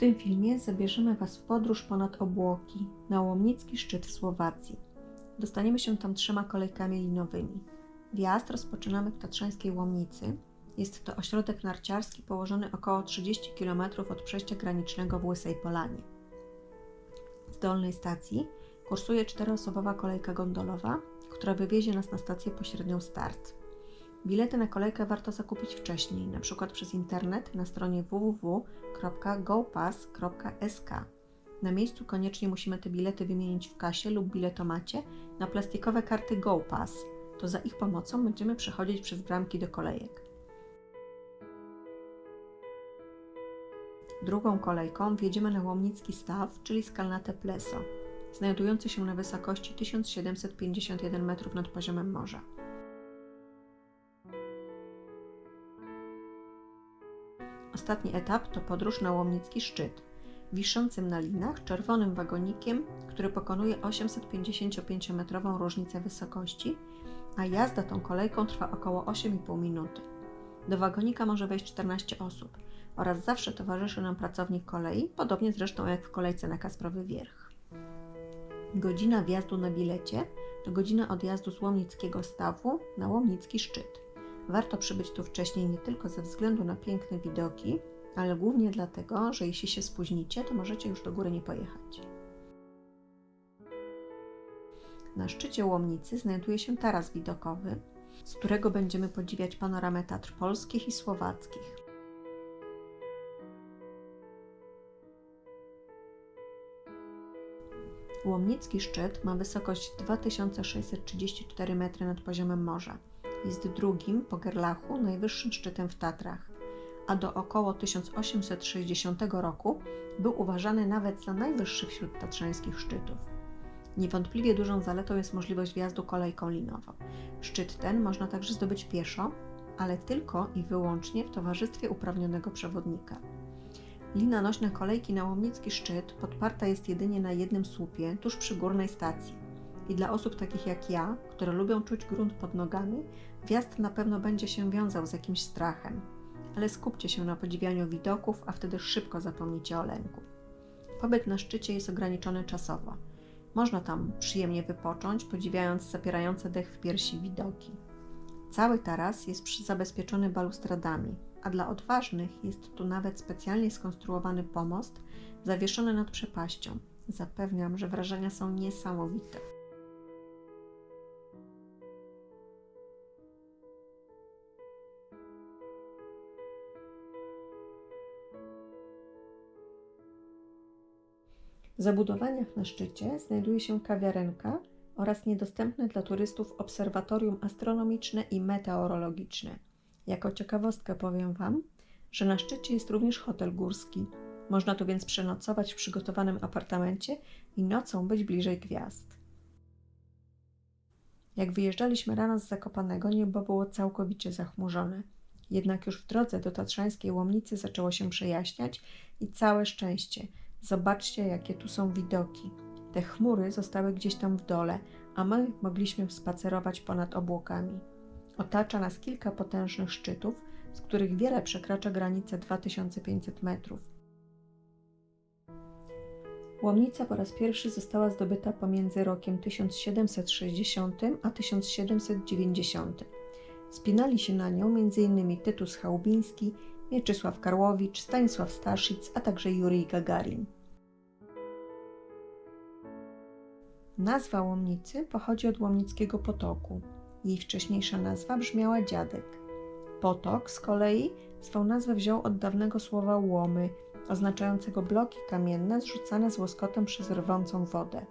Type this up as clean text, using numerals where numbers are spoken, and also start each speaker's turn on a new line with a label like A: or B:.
A: tym filmie zabierzemy Was w podróż ponad obłoki na Łomnicki Szczyt w Słowacji. Dostaniemy się tam 3 kolejkami linowymi. Wjazd rozpoczynamy w tatrzańskiej Łomnicy. Jest to ośrodek narciarski położony około 30 km od przejścia granicznego w Łysej Polanie. Z dolnej stacji kursuje 4-osobowa kolejka gondolowa, która wywiezie nas na stację pośrednią Start. Bilety na kolejkę warto zakupić wcześniej, np. przez internet na stronie www.gopass.sk. Na miejscu koniecznie musimy te bilety wymienić w kasie lub biletomacie na plastikowe karty GoPass. To za ich pomocą będziemy przechodzić przez bramki do kolejek. Drugą kolejką wjedziemy na Łomnicki Staw, czyli Skalnate Pleso, znajdujący się na wysokości 1751 metrów nad poziomem morza. Ostatni etap to podróż na Łomnicki Szczyt, wiszącym na linach czerwonym wagonikiem, który pokonuje 855-metrową różnicę wysokości, a jazda tą kolejką trwa około 8,5 minuty. Do wagonika może wejść 14 osób oraz zawsze towarzyszy nam pracownik kolei, podobnie zresztą jak w kolejce na Kasprowy Wierch. Godzina wjazdu na bilecie to godzina odjazdu z Łomnickiego Stawu na Łomnicki Szczyt. Warto przybyć tu wcześniej nie tylko ze względu na piękne widoki, ale głównie dlatego, że jeśli się spóźnicie, to możecie już do góry nie pojechać. Na szczycie Łomnicy znajduje się taras widokowy, z którego będziemy podziwiać panoramę Tatr polskich i słowackich. Łomnicki szczyt ma wysokość 2634 metry nad poziomem morza. Jest drugim po Gerlachu najwyższym szczytem w Tatrach, a do około 1860 roku był uważany nawet za najwyższy wśród tatrzańskich szczytów. Niewątpliwie dużą zaletą jest możliwość wjazdu kolejką linową. Szczyt ten można także zdobyć pieszo, ale tylko i wyłącznie w towarzystwie uprawnionego przewodnika. Lina nośna kolejki na Łomnicki Szczyt podparta jest jedynie na jednym słupie, tuż przy górnej stacji. I dla osób takich jak ja, które lubią czuć grunt pod nogami, wjazd na pewno będzie się wiązał z jakimś strachem. Ale skupcie się na podziwianiu widoków, a wtedy szybko zapomnicie o lęku. Pobyt na szczycie jest ograniczony czasowo. Można tam przyjemnie wypocząć, podziwiając zapierające dech w piersi widoki. Cały taras jest zabezpieczony balustradami, a dla odważnych jest tu nawet specjalnie skonstruowany pomost zawieszony nad przepaścią. Zapewniam, że wrażenia są niesamowite. W zabudowaniach na szczycie znajduje się kawiarenka oraz niedostępne dla turystów obserwatorium astronomiczne i meteorologiczne. Jako ciekawostkę powiem Wam, że na szczycie jest również hotel górski. Można tu więc przenocować w przygotowanym apartamencie i nocą być bliżej gwiazd. Jak wyjeżdżaliśmy rano z Zakopanego, niebo było całkowicie zachmurzone. Jednak już w drodze do tatrzańskiej Łomnicy zaczęło się przejaśniać i całe szczęście. Zobaczcie, jakie tu są widoki. Te chmury zostały gdzieś tam w dole, a my mogliśmy spacerować ponad obłokami. Otacza nas kilka potężnych szczytów, z których wiele przekracza granicę 2500 metrów. Łomnica po raz pierwszy została zdobyta pomiędzy rokiem 1760 a 1790. Wspinali się na nią m.in. Tytus Chałubiński, Mieczysław Karłowicz, Stanisław Staszic, a także Jurij Gagarin. Nazwa Łomnicy pochodzi od Łomnickiego Potoku. Jej wcześniejsza nazwa brzmiała Dziadek. Potok z kolei swą nazwę wziął od dawnego słowa łomy, oznaczającego bloki kamienne zrzucane z łoskotem przez rwącą wodę.